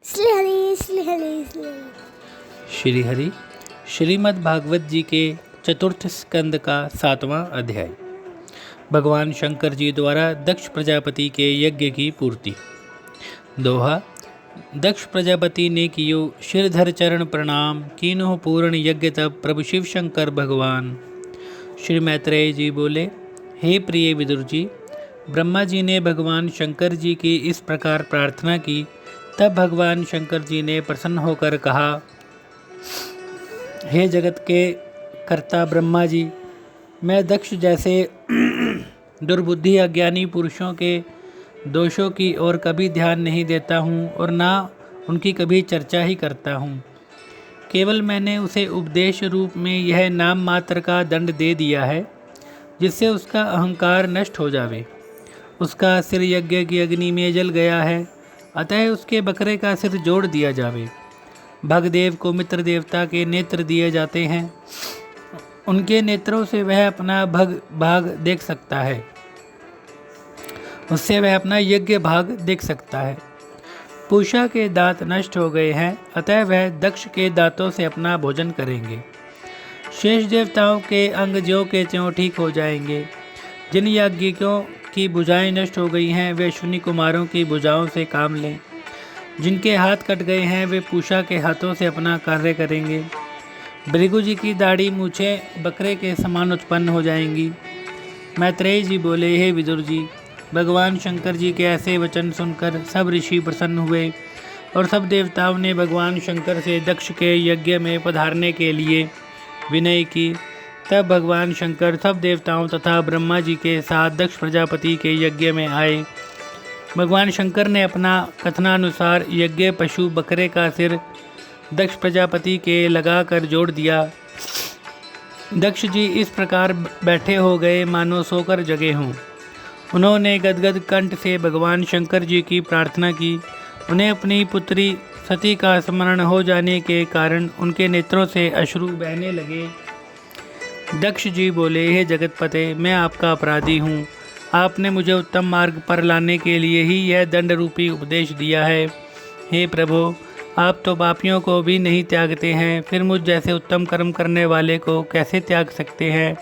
श्री हरि श्री हरि श्री हरि। श्री हरि श्रीमद् भागवत जी के चतुर्थ स्कंद का 7वां अध्याय। भगवान शंकर जी द्वारा दक्ष प्रजापति के यज्ञ की पूर्ति। दोहा। दक्ष प्रजापति ने कियो शिरधर चरण प्रणाम, कीन्हो पूर्ण यज्ञ तब प्रभु शिव शंकर भगवान। श्री मैत्रेय जी बोले, हे प्रिय विदुर जी, ब्रह्मा जी ने भगवान शंकर जी की इस प्रकार प्रार्थना की। तब भगवान शंकर जी ने प्रसन्न होकर कहा, हे जगत के कर्ता ब्रह्मा जी, मैं दक्ष जैसे दुर्बुद्धि अज्ञानी पुरुषों के दोषों की ओर कभी ध्यान नहीं देता हूँ और ना उनकी कभी चर्चा ही करता हूँ। केवल मैंने उसे उपदेश रूप में यह नाम मात्र का दंड दे दिया है, जिससे उसका अहंकार नष्ट हो जावे। उसका सिर यज्ञ की अग्नि में जल गया है, अतः उसके बकरे का सिर जोड़ दिया जावे। भगदेव को मित्र देवता के नेत्र दिए जाते हैं, उनके नेत्रों से वह अपना भाग देख सकता है, उससे वह अपना यज्ञ भाग देख सकता है। पूषा के दांत नष्ट हो गए हैं, अतः वह दक्ष के दांतों से अपना भोजन करेंगे। शेष देवताओं के अंग ज्यों के त्यों ठीक हो जाएंगे। जिन याज्ञिकों की भुजाएं नष्ट हो गई हैं, वे शून्य कुमारों की भुजाओं से काम लें। जिनके हाथ कट गए हैं, वे पूषा के हाथों से अपना कार्य करेंगे। भृगु जी की दाढ़ी मूछें बकरे के समान उत्पन्न हो जाएंगी। मैत्रेय जी बोले, हे विदुर जी, भगवान शंकर जी के ऐसे वचन सुनकर सब ऋषि प्रसन्न हुए और सब देवताओं ने भगवान शंकर से दक्ष के यज्ञ में पधारने के लिए विनय की। तब भगवान शंकर सब देवताओं तथा ब्रह्मा जी के साथ दक्ष प्रजापति के यज्ञ में आए। भगवान शंकर ने अपना कथनानुसार यज्ञ पशु बकरे का सिर दक्ष प्रजापति के लगाकर जोड़ दिया। दक्ष जी इस प्रकार बैठे हो गए मानो सोकर जगे हों। उन्होंने गदगद कंठ से भगवान शंकर जी की प्रार्थना की। उन्हें अपनी पुत्री सती का स्मरण हो जाने के कारण उनके नेत्रों से अश्रु बहने लगे। दक्ष जी बोले, हे जगतपते, मैं आपका अपराधी हूँ। आपने मुझे उत्तम मार्ग पर लाने के लिए ही यह दंड रूपी उपदेश दिया है। हे प्रभु, आप तो पापियों को भी नहीं त्यागते हैं, फिर मुझ जैसे उत्तम कर्म करने वाले को कैसे त्याग सकते हैं।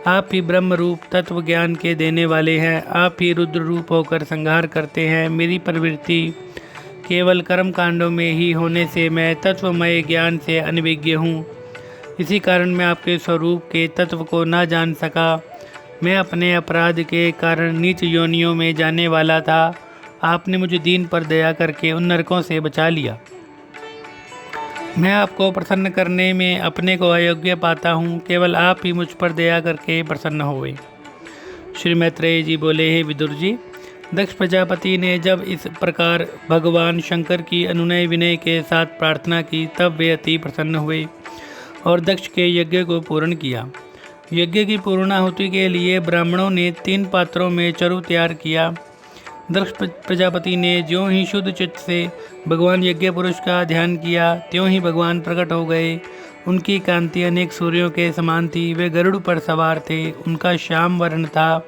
आप ही ब्रह्म रूप तत्व ज्ञान के देने वाले हैं। आप ही रुद्र रूप होकर संहार करते हैं। मेरी प्रवृत्ति केवल कर्म कांडों में ही होने से मैं तत्वमय ज्ञान से अनभिज्ञ हूँ। इसी कारण मैं आपके स्वरूप के तत्व को न जान सका। मैं अपने अपराध के कारण नीच योनियों में जाने वाला था। आपने मुझे दीन पर दया करके उन नरकों से बचा लिया। मैं आपको प्रसन्न करने में अपने को अयोग्य पाता हूँ। केवल आप ही मुझ पर दया करके प्रसन्न हुए। श्री मैत्रेय जी बोले, हे विदुर जी, दक्ष प्रजापति ने जब इस प्रकार भगवान शंकर की अनुनय विनय के साथ प्रार्थना की, तब वे अति प्रसन्न हुए और दक्ष के यज्ञ को पूर्ण किया। यज्ञ की पूर्णाहुति के लिए ब्राह्मणों ने 3 पात्रों में चरु तैयार किया। दक्ष प्रजापति ने ज्यों ही शुद्ध चित्त से भगवान यज्ञ पुरुष का ध्यान किया, त्यों ही भगवान प्रकट हो गए। उनकी कांति अनेक सूर्यों के समान थी। वे गरुड़ पर सवार थे। उनका श्याम वर्ण था।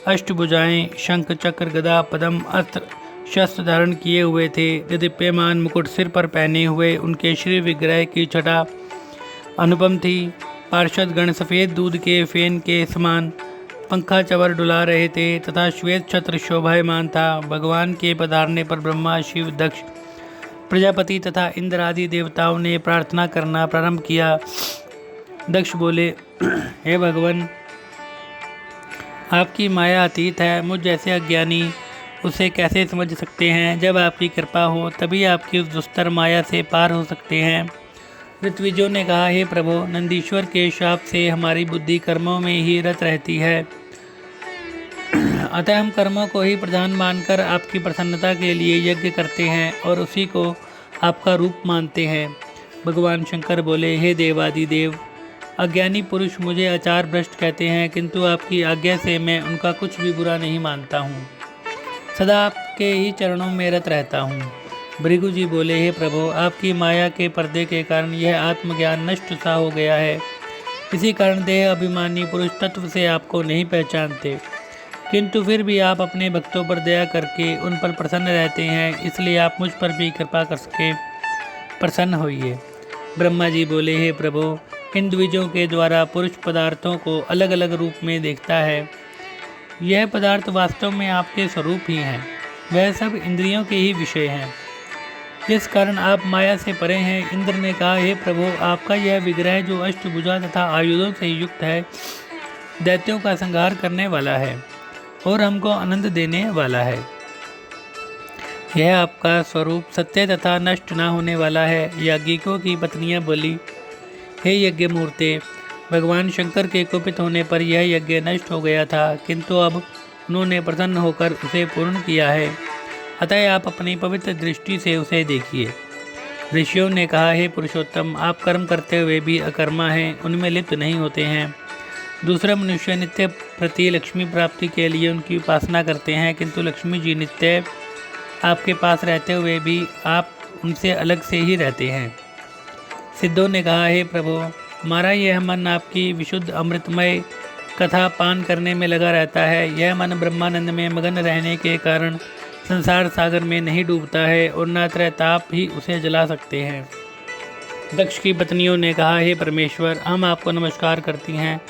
अष्टभुजाएं, शंख चक्र गदा पद्म अस्त्र शस्त्र धारण किए हुए थे। दिव्यमान मुकुट सिर पर पहने हुए उनके श्री विग्रह की छटा अनुपम थी। पार्षद गण सफ़ेद दूध के फेन के समान पंखा चवर डुला रहे थे तथा श्वेत छत्र शोभायमान था। भगवान के पधारने पर ब्रह्मा, शिव, दक्ष प्रजापति तथा इंद्र आदि देवताओं ने प्रार्थना करना प्रारंभ किया। दक्ष बोले, हे भगवान, आपकी माया अतीत है। मुझ जैसे अज्ञानी उसे कैसे समझ सकते हैं। जब आपकी कृपा हो तभी आपकी उस दुस्तर माया से पार हो सकते हैं। ऋत्विजों ने कहा, हे प्रभु, नंदीश्वर के शाप से हमारी बुद्धि कर्मों में ही रत रहती है, अतः हम कर्मों को ही प्रधान मानकर आपकी प्रसन्नता के लिए यज्ञ करते हैं और उसी को आपका रूप मानते हैं। भगवान शंकर बोले, हे देवादिदेव, अज्ञानी पुरुष मुझे आचार भ्रष्ट कहते हैं, किंतु आपकी आज्ञा से मैं उनका कुछ भी बुरा नहीं मानता हूँ। सदा आपके ही चरणों में रत रहता हूँ। भृगु जी बोले, हे प्रभु, आपकी माया के पर्दे के कारण यह आत्मज्ञान नष्ट सा हो गया है। इसी कारण देह अभिमानी पुरुष तत्व से आपको नहीं पहचानते। किंतु फिर भी आप अपने भक्तों पर दया करके उन पर प्रसन्न रहते हैं, इसलिए आप मुझ पर भी कृपा करके प्रसन्न होइए। ब्रह्मा जी बोले, हे प्रभु, इन द्विजों के द्वारा पुरुष पदार्थों को अलग अलग रूप में देखता है। यह पदार्थ वास्तव में आपके स्वरूप ही हैं, वह सब इंद्रियों के ही विषय हैं, इस कारण आप माया से परे हैं। इंद्र ने कहा, हे प्रभु, आपका यह विग्रह जो अष्टभुजा तथा आयुधों से युक्त है, दैत्यों का संहार करने वाला है और हमको आनंद देने वाला है। यह आपका स्वरूप सत्य तथा नष्ट न होने वाला है। याज्ञिकों की पत्नियां बोली, हे यज्ञ मूर्ते, भगवान शंकर के कुपित होने पर यह यज्ञ नष्ट हो गया था, किंतु अब उन्होंने प्रसन्न होकर उसे पूर्ण किया है, अतः आप अपनी पवित्र दृष्टि से उसे देखिए। ऋषियों ने कहा, हे पुरुषोत्तम, आप कर्म करते हुए भी अकर्मा हैं, उनमें लिप्त नहीं होते हैं। दूसरे मनुष्य नित्य प्रति लक्ष्मी प्राप्ति के लिए उनकी उपासना करते हैं, किंतु लक्ष्मी जी नित्य आपके पास रहते हुए भी आप उनसे अलग से ही रहते हैं। सिद्धों ने कहा, हे प्रभु, हमारा यह मन आपकी विशुद्ध अमृतमय कथा पान करने में लगा रहता है। यह मन ब्रह्मानंद में मगन रहने के कारण संसार सागर में नहीं डूबता है और न त्रैताप ही उसे जला सकते हैं। दक्ष की पत्नियों ने कहा, हे परमेश्वर, हम आपको नमस्कार करती हैं।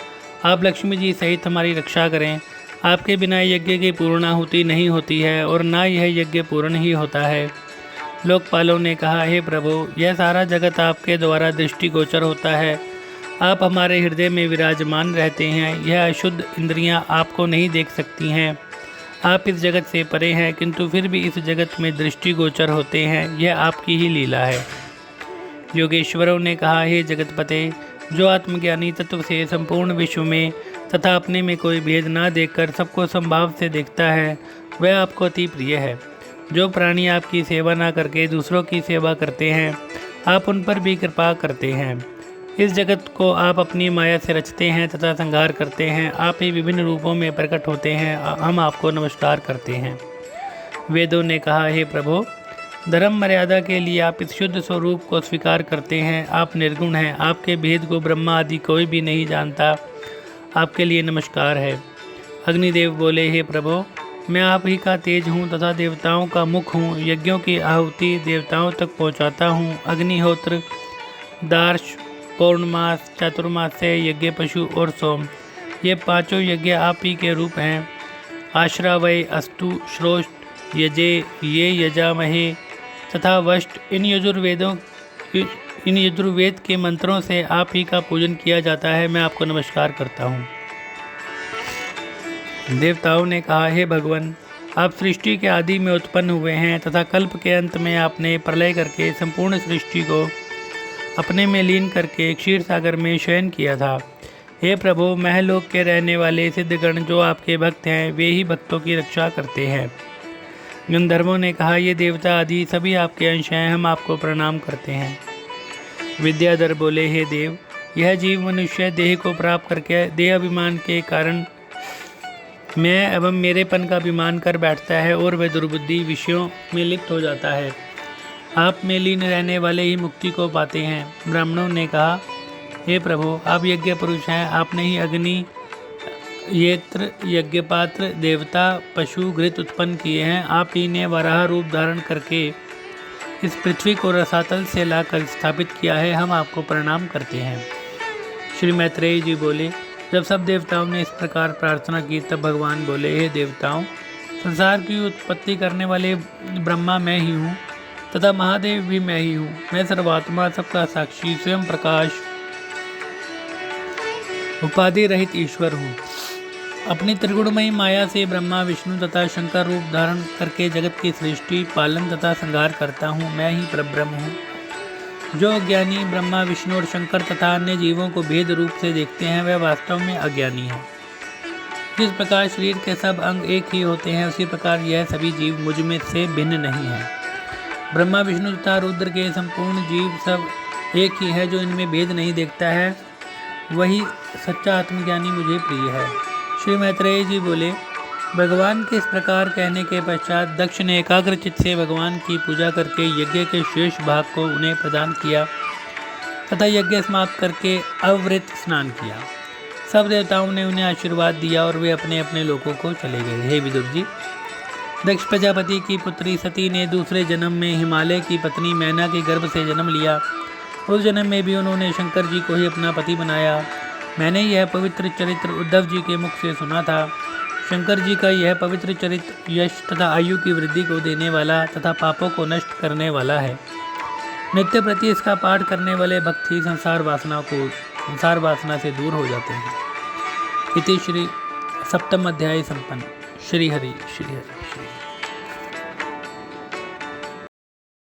आप लक्ष्मी जी सहित हमारी रक्षा करें। आपके बिना यज्ञ की पूर्णाहुति नहीं होती है और न यह यज्ञ पूर्ण ही होता है। लोकपालों ने कहा, हे प्रभु, यह सारा जगत आपके द्वारा दृष्टिगोचर होता है। आप हमारे हृदय में विराजमान रहते हैं। यह अशुद्ध इंद्रियां आपको नहीं देख सकती हैं। आप इस जगत से परे हैं, किंतु फिर भी इस जगत में दृष्टिगोचर होते हैं। यह आपकी ही लीला है। योगेश्वरों ने कहा, हे जगतपते, जो आत्मज्ञानी तत्व से संपूर्ण विश्व में तथा अपने में कोई भेद ना देखकर सबको संभाव से देखता है, वह आपको अति प्रिय है। जो प्राणी आपकी सेवा ना करके दूसरों की सेवा करते हैं, आप उन पर भी कृपा करते हैं। इस जगत को आप अपनी माया से रचते हैं तथा संहार करते हैं। आप ही विभिन्न रूपों में प्रकट होते हैं। हम आपको नमस्कार करते हैं। वेदों ने कहा, हे प्रभु, धर्म मर्यादा के लिए आप इस शुद्ध स्वरूप को स्वीकार करते हैं। आप निर्गुण हैं। आपके भेद को ब्रह्मा आदि कोई भी नहीं जानता। आपके लिए नमस्कार है। अग्निदेव बोले, हे प्रभु, मैं आप ही का तेज हूँ तथा देवताओं का मुख हूँ। यज्ञों की आहुति देवताओं तक पहुँचाता हूँ। अग्निहोत्र, दार्श, पौर्णमास, चातुर्मास्य यज्ञ, पशु और सोम, ये पांचों यज्ञ आप ही के रूप हैं। आश्रावय, अस्तु, श्रोष्ठ, यजे, ये यजामहे तथा वष्ट, इन यजुर्वेद के मंत्रों से आप ही का पूजन किया जाता है। मैं आपको नमस्कार करता हूँ। देवताओं ने कहा, हे भगवान, आप सृष्टि के आदि में उत्पन्न हुए हैं तथा कल्प के अंत में आपने प्रलय करके संपूर्ण सृष्टि को अपने में लीन करके क्षीर सागर में शयन किया था। हे प्रभु, महलोक के रहने वाले सिद्धगण जो आपके भक्त हैं, वे ही भक्तों की रक्षा करते हैं। गंधर्वों ने कहा, ये देवता आदि सभी आपके अंश हैं, हम आपको प्रणाम करते हैं। विद्याधर बोले, हे देव, यह जीव मनुष्य देह को प्राप्त करके देह अभिमान के कारण मैं एवं मेरेपन का अभिमान कर बैठता है और वह दुर्बुद्धि विषयों में लिप्त हो जाता है। आप में लीन रहने वाले ही मुक्ति को पाते हैं। ब्राह्मणों ने कहा, हे प्रभु, आप यज्ञ पुरुष हैं। आपने ही अग्नि, येत्र, यज्ञपात्र, देवता, पशु, घृत उत्पन्न किए हैं। आप ही ने वराह रूप धारण करके इस पृथ्वी को रसातल से लाकर स्थापित किया है। हम आपको प्रणाम करते हैं। श्री मैत्रेय जी बोले, जब सब देवताओं ने इस प्रकार प्रार्थना की, तब भगवान बोले, हे देवताओं, संसार की उत्पत्ति करने वाले ब्रह्मा मैं ही हूँ तथा महादेव भी मैं ही हूँ। मैं सर्वात्मा, सबका साक्षी, स्वयं प्रकाश, उपाधि रहित ईश्वर हूँ। अपनी त्रिगुणमयी माया से ब्रह्मा, विष्णु तथा शंकर रूप धारण करके जगत की सृष्टि, पालन तथा संहार करता हूँ। मैं ही परब्रह्म हूँ। जो अज्ञानी ब्रह्मा, विष्णु और शंकर तथा अन्य जीवों को भेद रूप से देखते हैं, वह वास्तव में अज्ञानी है। जिस प्रकार शरीर के सब अंग एक ही होते हैं, उसी प्रकार यह सभी जीव मुझ में से भिन्न नहीं है। ब्रह्मा, विष्णु तथा रुद्र के संपूर्ण जीव सब एक ही है। जो इनमें भेद नहीं देखता है, वही सच्चा आत्मज्ञानी मुझे प्रिय है। श्री मैत्रेय जी बोले, भगवान के इस प्रकार कहने के पश्चात दक्ष ने एकाग्रचित्त से भगवान की पूजा करके यज्ञ के शेष भाग को उन्हें प्रदान किया तथा यज्ञ समाप्त करके अवृत स्नान किया। सब देवताओं ने उन्हें आशीर्वाद दिया और वे अपने अपने लोकों को चले गए। हे विदुर जी, दक्ष प्रजापति की पुत्री सती ने दूसरे जन्म में हिमालय की पत्नी मैना के गर्भ से जन्म लिया। उस जन्म में भी उन्होंने शंकर जी को ही अपना पति बनाया। मैंने यह पवित्र चरित्र उद्धव जी के मुख से सुना था। शंकर जी का यह पवित्र चरित्र यश तथा आयु की वृद्धि को देने वाला तथा पापों को नष्ट करने वाला है। नित्य प्रति इसका पाठ करने वाले भक्त ही संसार वासना से दूर हो जाते हैं। इति श्री सप्तम अध्याय संपन्न। श्री हरि श्री हरि।